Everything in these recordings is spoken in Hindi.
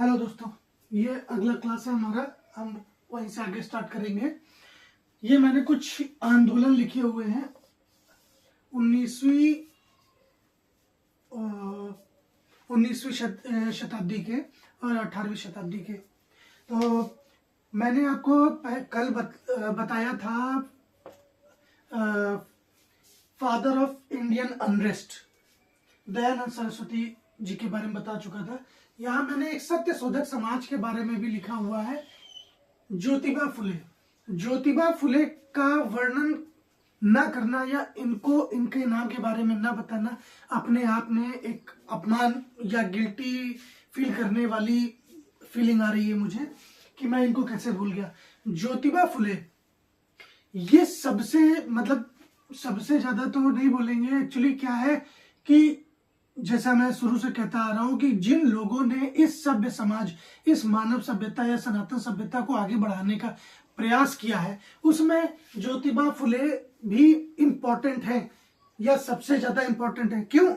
हेलो दोस्तों, ये अगला क्लास है हमारा। हम वहीं से आगे स्टार्ट करेंगे। ये मैंने कुछ आंदोलन लिखे हुए हैं 19वीं शताब्दी के और 18वीं शताब्दी के। तो मैंने आपको कल बताया था father of Indian unrest Dayanand Saraswati ji के बारे में बता चुका था। यहाँ मैंने एक सत्य शोधक समाज के बारे में भी लिखा हुआ है, ज्योतिबा फुले। ज्योतिबा फुले का वर्णन न करना या इनको इनके नाम के बारे में न बताना अपने आप में एक अपमान या गिल्टी फील करने वाली फीलिंग आ रही है मुझे कि मैं इनको कैसे भूल गया। ज्योतिबा फुले ये सबसे ज्यादा तो नहीं बोलेंगे। एक्चुअली क्या है कि जैसा मैं शुरू से कहता आ रहा हूं कि जिन लोगों ने इस सभ्य समाज, इस मानव सभ्यता या सनातन सभ्यता को आगे बढ़ाने का प्रयास किया है, उसमें ज्योतिबा फुले भी इम्पोर्टेंट है या सबसे ज्यादा इम्पोर्टेंट है। क्यों?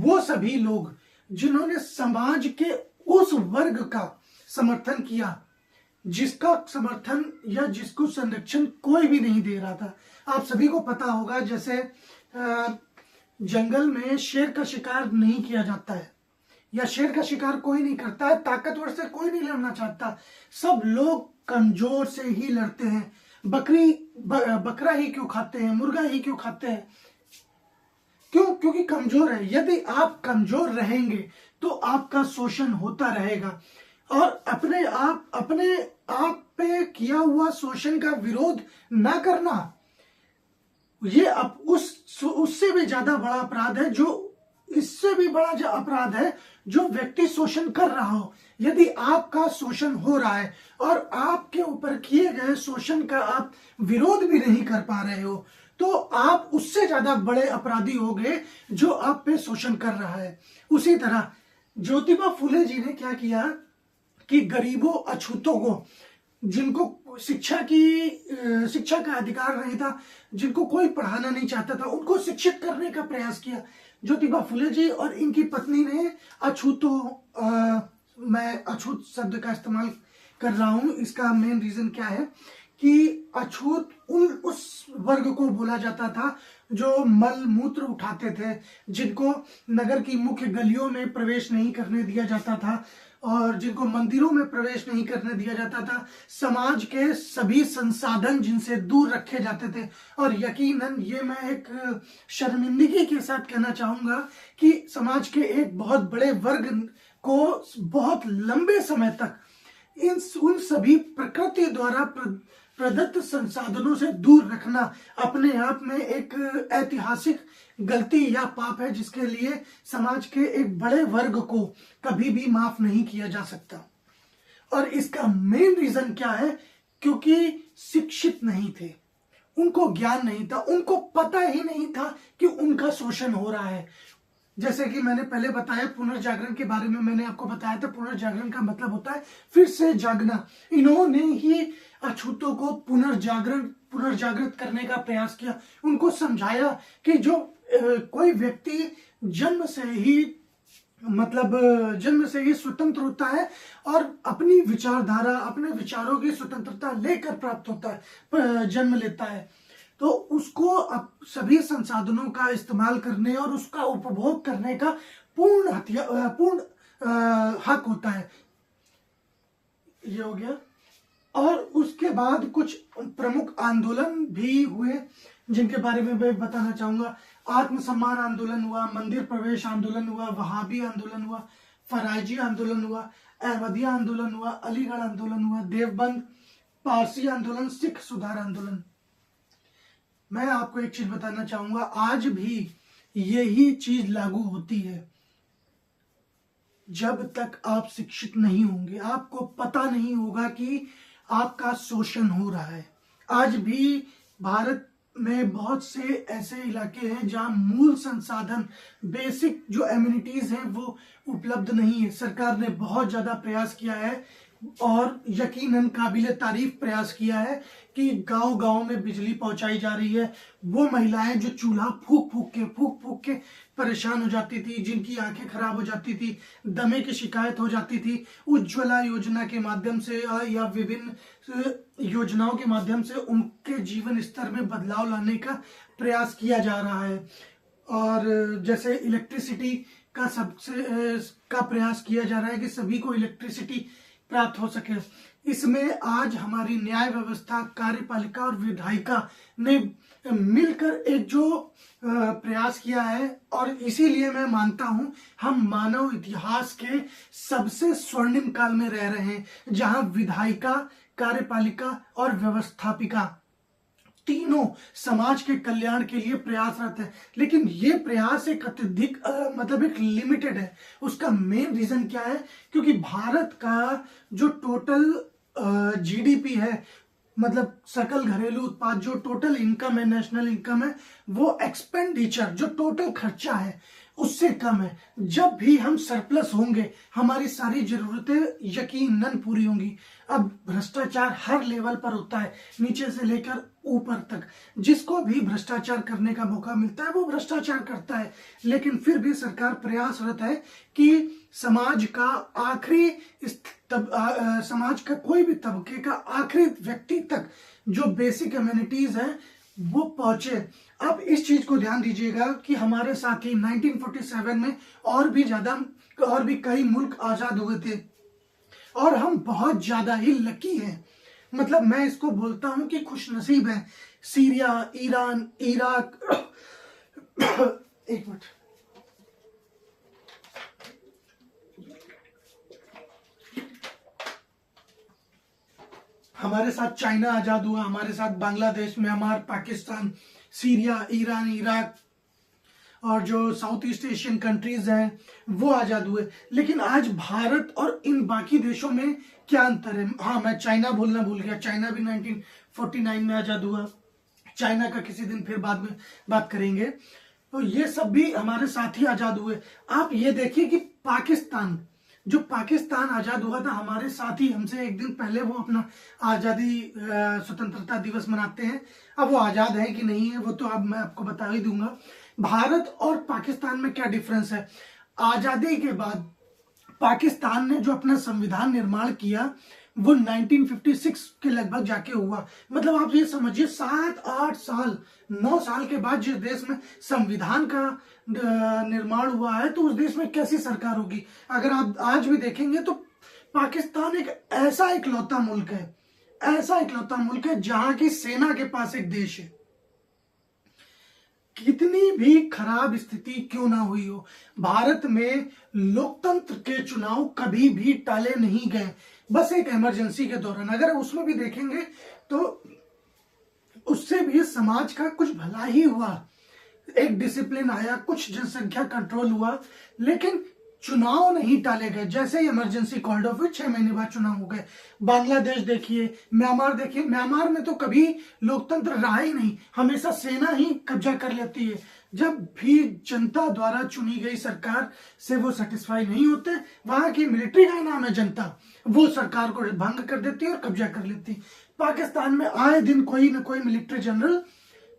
वो सभी लोग जिन्होंने समाज के उस वर्ग का समर्थन किया जिसका समर्थन या जिसको संरक्षण कोई भी नहीं दे रहा था। आप सभी को पता होगा, जैसे जंगल में शेर का शिकार नहीं किया जाता है या शेर का शिकार कोई नहीं करता है, ताकतवर से कोई नहीं लड़ना चाहता, सब लोग कमजोर से ही लड़ते हैं। बकरा ही क्यों खाते हैं, मुर्गा ही क्यों खाते हैं? क्यों? क्योंकि कमजोर है। यदि आप कमजोर रहेंगे तो आपका शोषण होता रहेगा और अपने आप पे किया हुआ शोषण का विरोध ना करना, ये अब उससे भी ज्यादा बड़ा अपराध है। इससे भी बड़ा जो अपराध है जो व्यक्ति शोषण कर रहा हो। यदि आपका शोषण हो रहा है और आपके ऊपर किए गए शोषण का आप विरोध भी नहीं कर पा रहे हो, तो आप उससे ज्यादा बड़े अपराधी हो गए जो आप पे शोषण कर रहा है। उसी तरह ज्योतिबा फुले जी ने क्या किया कि गरीबों, अछूतों को, जिनको शिक्षा का अधिकार नहीं था, जिनको कोई पढ़ाना नहीं चाहता था, उनको शिक्षित करने का प्रयास किया ज्योतिबा फुले जी और इनकी पत्नी ने। मैं अछूत शब्द का इस्तेमाल कर रहा हूं, इसका मेन रीजन क्या है कि अछूत उस वर्ग को बोला जाता था जो मल मूत्र उठाते थे, जिनको नगर की मुख्य गलियों में प्रवेश नहीं करने दिया जाता था और जिनको मंदिरों में प्रवेश नहीं करने दिया जाता था। समाज के सभी संसाधन जिनसे दूर रखे जाते थे। और यकीनन ये मैं एक शर्मिंदगी के साथ कहना चाहूंगा कि समाज के एक बहुत बड़े वर्ग को बहुत लंबे समय तक उन सभी प्रकृति द्वारा प्रदत्त संसाधनों से दूर रखना अपने आप में एक ऐतिहासिक गलती या पाप है, जिसके लिए समाज के एक बड़े वर्ग को कभी भी माफ नहीं किया जा सकता। और इसका मेन रीजन क्या है? क्योंकि शिक्षित नहीं थे, उनको ज्ञान नहीं था, उनको पता ही नहीं था कि उनका शोषण हो रहा है। जैसे कि मैंने पहले बताया, पुनर्जागरण के बारे में मैंने आपको बताया था। पुनर्जागरण का मतलब होता है फिर से जागना। इन्होंने ही अछूतों को पुनर्जागृत करने का प्रयास किया, उनको समझाया कि जो कोई व्यक्ति जन्म से ही स्वतंत्र होता है और अपनी विचारधारा, अपने विचारों की स्वतंत्रता लेकर प्राप्त होता है, जन्म लेता है, तो उसको अब सभी संसाधनों का इस्तेमाल करने और उसका उपभोग करने का पूर्ण हक होता है। ये हो गया। और उसके बाद कुछ प्रमुख आंदोलन भी हुए जिनके बारे में मैं बताना चाहूंगा। आत्मसम्मान आंदोलन हुआ, मंदिर प्रवेश आंदोलन हुआ, वहाबी आंदोलन हुआ, फराइजी आंदोलन हुआ, अहमदिया आंदोलन हुआ, अलीगढ़ आंदोलन हुआ, देवबंद, पारसी आंदोलन, सिख सुधार आंदोलन। मैं आपको एक चीज बताना चाहूंगा, आज भी यही चीज लागू होती है। जब तक आप शिक्षित नहीं होंगे, आपको पता नहीं होगा कि आपका शोषण हो रहा है। आज भी भारत में बहुत से ऐसे इलाके हैं जहां मूल संसाधन, बेसिक जो एमिनिटीज हैं वो उपलब्ध नहीं है। सरकार ने बहुत ज्यादा प्रयास किया है और यकीनन काबिले तारीफ प्रयास किया है कि गांव-गांव में बिजली पहुंचाई जा रही है। वो महिलाएं जो चूल्हा फूक फूक के परेशान हो जाती थी, जिनकी आंखें खराब हो जाती थी, दमे की शिकायत हो जाती थी, उज्ज्वला योजना के माध्यम से या विभिन्न योजनाओं के माध्यम से उनके जीवन स्तर में बदलाव लाने का प्रयास किया जा रहा है। और जैसे इलेक्ट्रिसिटी का का प्रयास किया जा रहा है कि सभी को इलेक्ट्रिसिटी प्राप्त हो सके। इसमें आज हमारी न्याय व्यवस्था, कार्यपालिका और विधायिका ने मिलकर एक जो प्रयास किया है, और इसीलिए मैं मानता हूं हम मानव इतिहास के सबसे स्वर्णिम काल में रह रहे हैं, जहां विधायिका, कार्यपालिका और व्यवस्थापिका तीनों समाज के कल्याण के लिए प्रयासरत है। लेकिन ये प्रयास एक अत्यधिक मतलब एक लिमिटेड है। उसका मेन रीजन क्या है? क्योंकि भारत का जो टोटल जीडीपी है, मतलब सकल घरेलू उत्पाद, जो टोटल इनकम है, नेशनल इनकम है, वो एक्सपेंडिचर जो टोटल खर्चा है उससे कम है। जब भी हम सरप्लस होंगे हमारी सारी जरूरतें यकीनन पूरी होंगी। अब भ्रष्टाचार हर लेवल पर होता है, नीचे से लेकर ऊपर तक। जिसको भी भ्रष्टाचार करने का मौका मिलता है वो भ्रष्टाचार करता है। लेकिन फिर भी सरकार प्रयासरत है कि समाज का आखिरी समाज का कोई भी तबके का आखिरी व्यक्ति तक जो बेसिक कम्युनिटीज है वो पहुंचे। अब इस चीज को ध्यान दीजिएगा कि हमारे साथ ही 1947 में और भी कई मुल्क आजाद हुए थे, और हम बहुत ज्यादा ही लकी हैं। मतलब मैं इसको बोलता हूं कि खुशनसीब है। सीरिया, ईरान, इराक एक मिनट, हमारे साथ चाइना आजाद हुआ, हमारे साथ Bangladesh, Myanmar, Pakistan, Syria, Iran, Iraq और जो साउथ ईस्ट एशियन कंट्रीज हैं वो आजाद हुए। लेकिन आज भारत और इन बाकी देशों में क्या अंतर है? हाँ, मैं चाइना बोलना भूल गया। चाइना भी 1949 में आजाद हुआ। चाइना का किसी दिन फिर बाद में बात करेंगे। तो ये सब भी हमारे साथ ही आजाद हुए। आप ये देखिए कि पाकिस्तान आजाद हुआ था हमारे साथ ही, हमसे एक दिन पहले वो अपना आजादी स्वतंत्रता दिवस मनाते हैं। अब वो आजाद है कि नहीं है वो तो अब मैं आपको बता ही दूंगा। भारत और पाकिस्तान में क्या डिफरेंस है? आजादी के बाद पाकिस्तान ने जो अपना संविधान निर्माण किया वो 1956 के लगभग जाके हुआ। मतलब आप ये समझिए 7-8 साल, 9 साल के बाद जिस देश में संविधान का निर्माण हुआ है तो उस देश में कैसी सरकार होगी? अगर आप आज भी देखेंगे तो पाकिस्तान एक ऐसा इकलौता मुल्क है जहां की सेना के पास एक देश है। कितनी भी खराब स्थिति क्यों ना हुई हो, भारत में लोकतंत्र के चुनाव कभी भी टाले नहीं गए। बस एक इमरजेंसी के दौरान, अगर उसमें भी देखेंगे तो उससे भी समाज का कुछ भला ही हुआ, एक डिसिप्लिन आया, कुछ जनसंख्या कंट्रोल हुआ, लेकिन चुनाव नहीं टाले गए। जैसे ही इमरजेंसी कॉल्ड ऑफ, 6 महीने बाद चुनाव हो गए। बांग्लादेश देखिए, म्यांमार देखिए, म्यांमार में तो कभी लोकतंत्र रहा ही नहीं, हमेशा सेना ही कब्जा कर लेती है। जब भी जनता द्वारा चुनी गई सरकार से वो सेटिस्फाई नहीं होते, वहां की मिलिट्री का नाम है जनता, वो सरकार को भंग कर देती है और कब्जा कर लेती है। पाकिस्तान में आए दिन कोई ना कोई मिलिट्री जनरल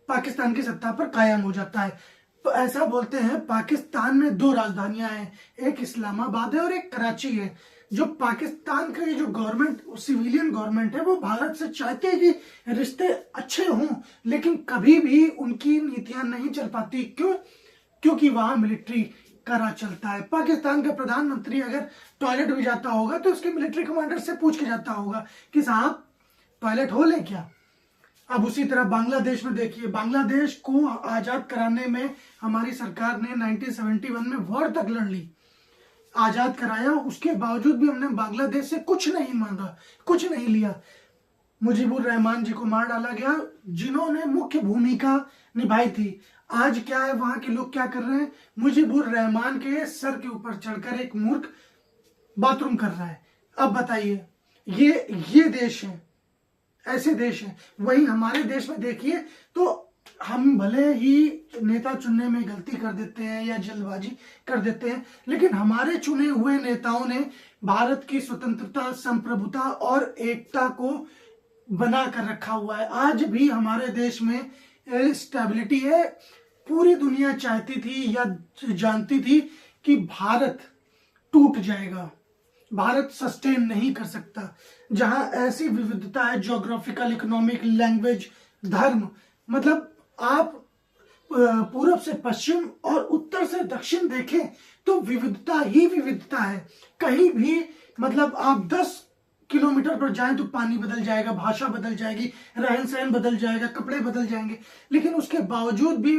पाकिस्तान की सत्ता पर कायम हो जाता है। तो ऐसा बोलते हैं पाकिस्तान में 2 राजधानियां हैं, एक इस्लामाबाद है और एक कराची है। जो पाकिस्तान का जो गवर्नमेंट, सिविलियन गवर्नमेंट है, वो भारत से चाहते हैं कि रिश्ते अच्छे हों, लेकिन कभी भी उनकी नीतियां नहीं चल पाती। क्यों? क्योंकि वहां मिलिट्री का राज चलता है। पाकिस्तान का प्रधानमंत्री अगर टॉयलेट भी जाता होगा तो उसके मिलिट्री कमांडर से पूछ के जाता होगा कि साहब टॉयलेट हो ले क्या। अब उसी तरह बांग्लादेश में देखिए, बांग्लादेश को आजाद कराने में हमारी सरकार ने 1971 में वॉर तक लड़ ली, आजाद कराया। उसके बावजूद भी हमने बांग्लादेश से कुछ नहीं मांगा, कुछ नहीं लिया। मुजीबुर रहमान जी को मार डाला गया, जिन्होंने मुख्य भूमिका निभाई थी। आज क्या है, वहां के लोग क्या कर रहे हैं? मुजीबुर रहमान के सर के ऊपर चढ़कर एक मूर्ख बाथरूम कर रहा है। अब बताइए, ये देश है, ऐसे देश हैं। वहीं हमारे देश में देखिए तो हम भले ही नेता चुनने में गलती कर देते हैं या जल्दबाजी कर देते हैं, लेकिन हमारे चुने हुए नेताओं ने भारत की स्वतंत्रता, संप्रभुता और एकता को बना कर रखा हुआ है। आज भी हमारे देश में स्टेबिलिटी है। पूरी दुनिया चाहती थी या जानती थी कि भारत टूट जाएगा, भारत सस्टेन नहीं कर सकता। जहां ऐसी विविधता है, ज्योग्राफिकल, इकोनॉमिक, लैंग्वेज, धर्म, मतलब आप पूरब से पश्चिम और उत्तर से दक्षिण देखें तो विविधता ही विविधता है। कहीं भी मतलब आप 10 किलोमीटर पर जाएं तो पानी बदल जाएगा, भाषा बदल जाएगी, रहन सहन बदल जाएगा, कपड़े बदल जाएंगे, लेकिन उसके बावजूद भी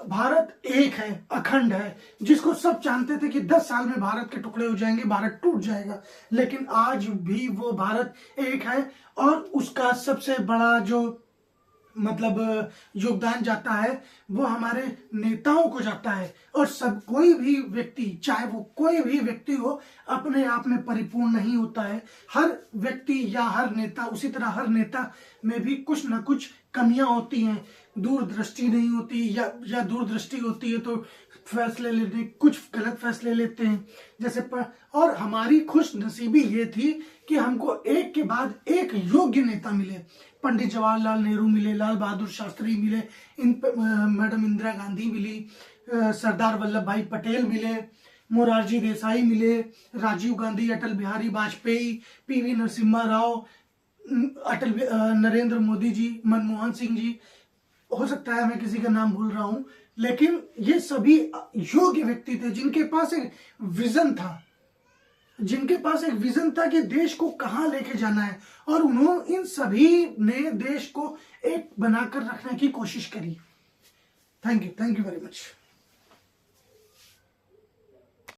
भारत एक है, अखंड है। जिसको सब जानते थे कि 10 साल में भारत के टुकड़े हो जाएंगे, भारत टूट जाएगा, लेकिन आज भी वो भारत एक है। और उसका सबसे बड़ा जो मतलब योगदान जाता है वो हमारे नेताओं को जाता है। और सब कोई भी व्यक्ति, चाहे वो कोई भी व्यक्ति हो, अपने आप में परिपूर्ण नहीं होता है। हर व्यक्ति या हर नेता, उसी तरह हर नेता में भी कुछ ना कुछ कमियां होती हैं। दूरदृष्टि नहीं होती या दूरदृष्टि होती है तो फैसले लेने, कुछ गलत फैसले लेते हैं जैसे और हमारी खुश नसीबी ये थी कि हमको एक के बाद एक योग्य नेता मिले। पंडित जवाहरलाल नेहरू मिले, लाल बहादुर शास्त्री मिले, मैडम इंदिरा गांधी मिली, सरदार वल्लभ भाई पटेल मिले, मोरारजी देसाई मिले, राजीव गांधी, अटल बिहारी वाजपेयी, पीवी नरसिम्हा राव, नरेंद्र मोदी जी, मनमोहन सिंह जी। हो सकता है मैं किसी का नाम भूल रहा हूं, लेकिन ये सभी योग्य व्यक्ति थे जिनके पास एक विजन था, जिनके पास एक विजन था कि देश को कहां लेके जाना है। और उन्होंने, इन सभी ने देश को एक बनाकर रखने की कोशिश करी। Thank you very much.